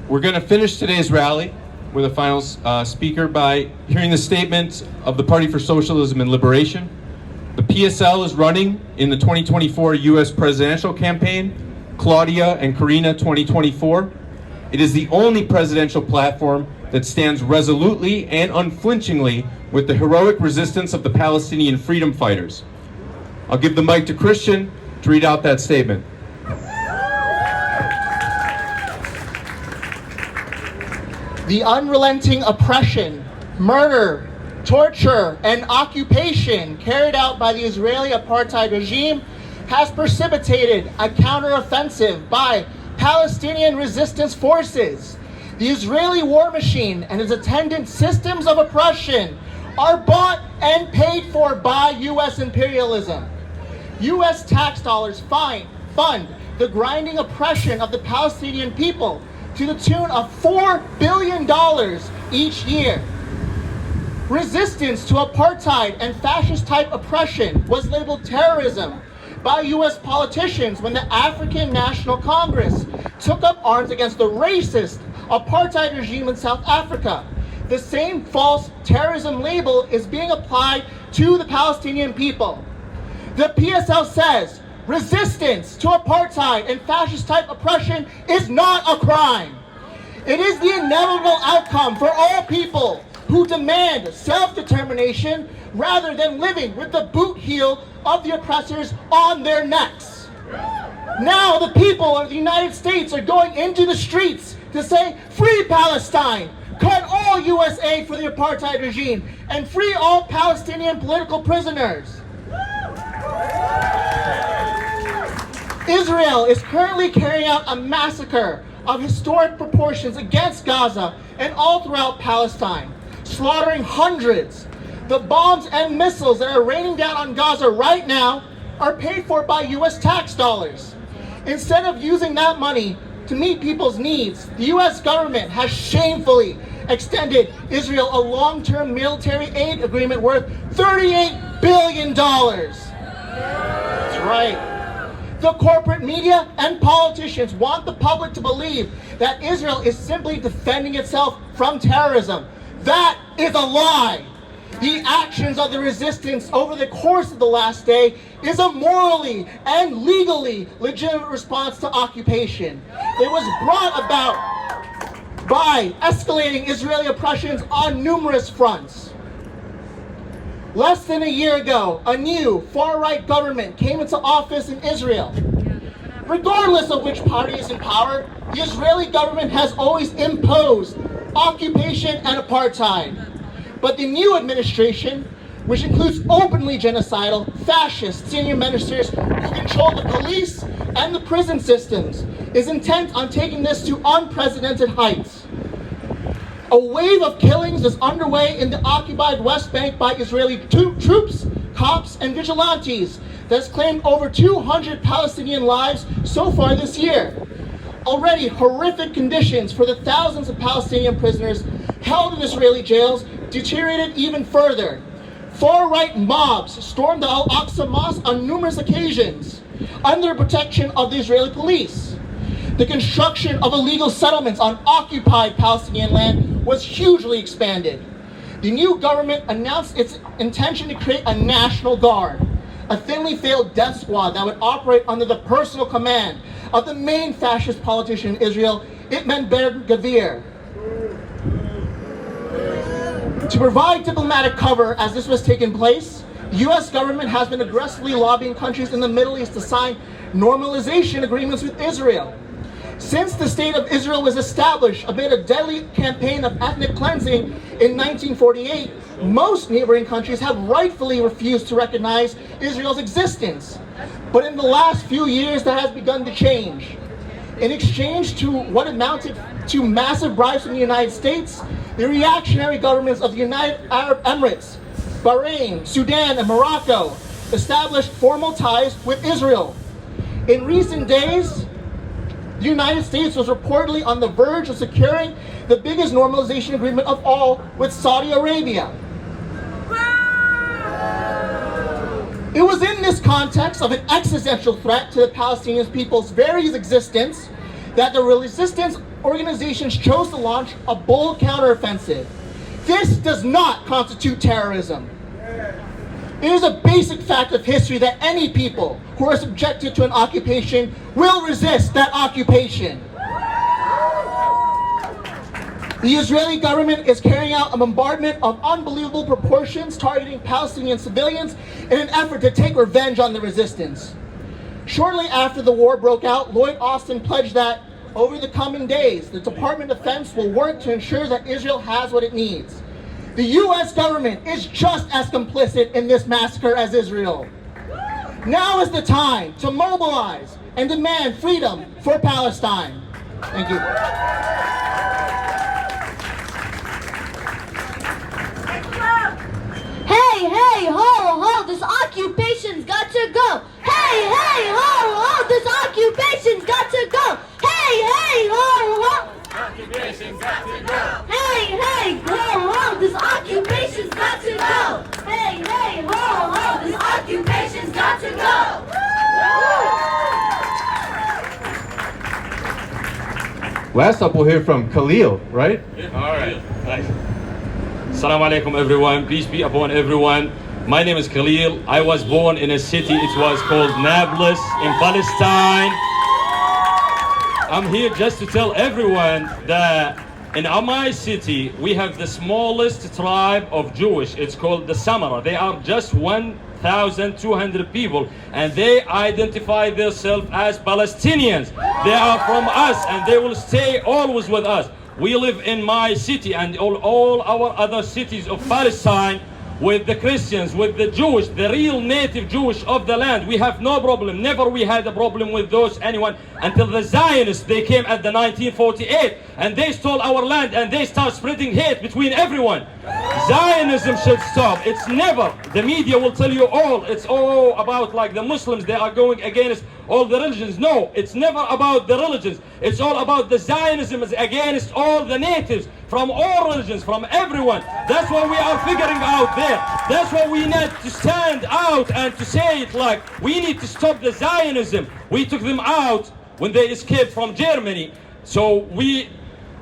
We're going to finish today's rally with a final speaker by hearing the statement of the Party for Socialism and Liberation. The PSL is running in the 2024 U.S. presidential campaign, Claudia and Karina 2024. It is the only presidential platform that stands resolutely and unflinchingly with the heroic resistance of the Palestinian freedom fighters. I'll give the mic to Christian to read out that statement. The unrelenting oppression, murder, torture, and occupation carried out by the Israeli apartheid regime has precipitated a counteroffensive by Palestinian resistance forces. The Israeli war machine and its attendant systems of oppression are bought and paid for by U.S. imperialism. U.S. tax dollars find fund the grinding oppression of the Palestinian people to the tune of $4 billion each year. Resistance to apartheid and fascist-type oppression was labeled terrorism by U.S. politicians when the African National Congress took up arms against the racist apartheid regime in South Africa. The same false terrorism label is being applied to the Palestinian people. The PSL says resistance to apartheid and fascist-type oppression is not a crime. It is the inevitable outcome for all people who demand self-determination rather than living with the boot heel of the oppressors on their necks. Now the people of the United States are going into the streets to say, free Palestine, cut all U.S. aid for the apartheid regime, and free all Palestinian political prisoners. Israel is currently carrying out a massacre of historic proportions against Gaza and all throughout Palestine, slaughtering hundreds. The bombs and missiles that are raining down on Gaza right now are paid for by U.S. tax dollars. Instead of using that money to meet people's needs, the U.S. government has shamefully extended Israel a long-term military aid agreement worth $38 billion. That's right. The corporate media and politicians want the public to believe that Israel is simply defending itself from terrorism. That is a lie. The actions of the resistance over the course of the last day is a morally and legally legitimate response to occupation. It was brought about by escalating Israeli oppressions on numerous fronts. Less than a year ago, a new far-right government came into office in Israel. Regardless of which party is in power, the Israeli government has always imposed occupation and apartheid. But the new administration, which includes openly genocidal, fascist senior ministers who control the police and the prison systems, is intent on taking this to unprecedented heights. A wave of killings is underway in the occupied West Bank by Israeli troops, cops, and vigilantes that has claimed over 200 Palestinian lives so far this year. Already horrific conditions for the thousands of Palestinian prisoners held in Israeli jails deteriorated even further. Far-right mobs stormed the Al-Aqsa Mosque on numerous occasions under the protection of the Israeli police. The construction of illegal settlements on occupied Palestinian land was hugely expanded. The new government announced its intention to create a National Guard, a thinly veiled death squad that would operate under the personal command of the main fascist politician in Israel, Itman Ben-Gvir. To provide diplomatic cover as this was taking place, the U.S. government has been aggressively lobbying countries in the Middle East to sign normalization agreements with Israel. Since the State of Israel was established amid a deadly campaign of ethnic cleansing in 1948, most neighboring countries have rightfully refused to recognize Israel's existence. But in the last few years, that has begun to change. In exchange to what amounted to massive bribes from the United States, the reactionary governments of the United Arab Emirates, Bahrain, Sudan, and Morocco established formal ties with Israel. In recent days, the United States was reportedly on the verge of securing the biggest normalization agreement of all with Saudi Arabia. It was in this context of an existential threat to the Palestinian people's very existence that the resistance organizations chose to launch a bold counteroffensive. This does not constitute terrorism. It is a basic fact of history that any people who are subjected to an occupation will resist that occupation. The Israeli government is carrying out a bombardment of unbelievable proportions targeting Palestinian civilians in an effort to take revenge on the resistance. Shortly after the war broke out, Lloyd Austin pledged that over the coming days, the Department of Defense will work to ensure that Israel has what it needs. The U.S. government is just as complicit in this massacre as Israel. Now is the time to mobilize and demand freedom for Palestine. Thank you. Hey, hey, ho, ho, this occupation's got to go. Hey, hey, ho, ho, this occupation Last up, we'll hear from Khalil, right? All right. Nice. Assalamu alaikum, everyone. Peace be upon everyone. My name is Khalil. I was born in a city. It was called Nablus in Palestine. I'm here just to tell everyone that in my city, we have the smallest tribe of Jewish. It's called the Samara. They are just 1,200 people, and they identify themselves as Palestinians. They are from us, and they will stay always with us. We live in my city and all our other cities of Palestine with the Christians, with the Jewish, the real native Jewish of the land. We have no problem. Never we had a problem with those anyone until the Zionists, they came at the 1948 and they stole our land and they start spreading hate between everyone. Zionism should stop. It's never, the media will tell you all, it's all about like the Muslims, they are going against all the religions. No, it's never about the religions. It's all about the Zionism is against all the natives from all religions, from everyone. That's what we are figuring out there. That's what we need to stand out and to say it like, we need to stop the Zionism. We took them out when they escaped from Germany. So we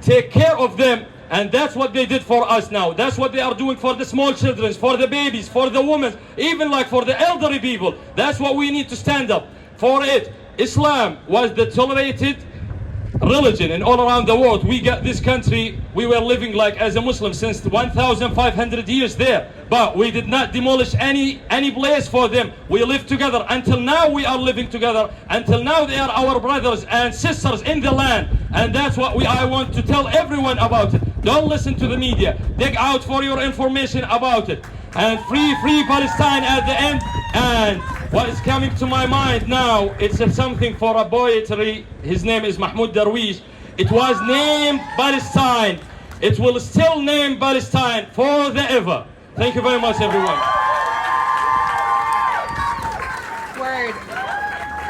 take care of them. And that's what they did for us now. That's what they are doing for the small children, for the babies, for the women, even like for the elderly people. That's what we need to stand up for it. Islam was the tolerated religion and all around the world. We got this country, we were living like as a Muslim since 1,500 years there. But we did not demolish any place for them. We lived together. Until now we are living together. Until now they are our brothers and sisters in the land. And that's what I want to tell everyone about it. Don't listen to the media. Dig out for your information about it. And free Palestine at the end. And what is coming to my mind now, it's something for a poetry. His name is Mahmoud Darwish. It was named Palestine. It will still name Palestine for the ever. Thank you very much, everyone. Word.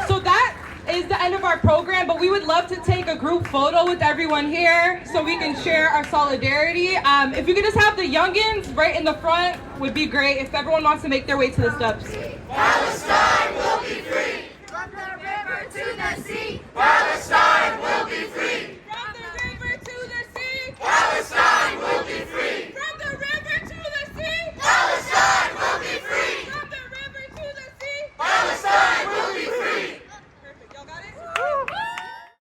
So that is the end of our program, but we would love to take a group photo with everyone here so we can share our solidarity. If you could just have the youngins right in the front would be great if everyone wants to make their way to the steps.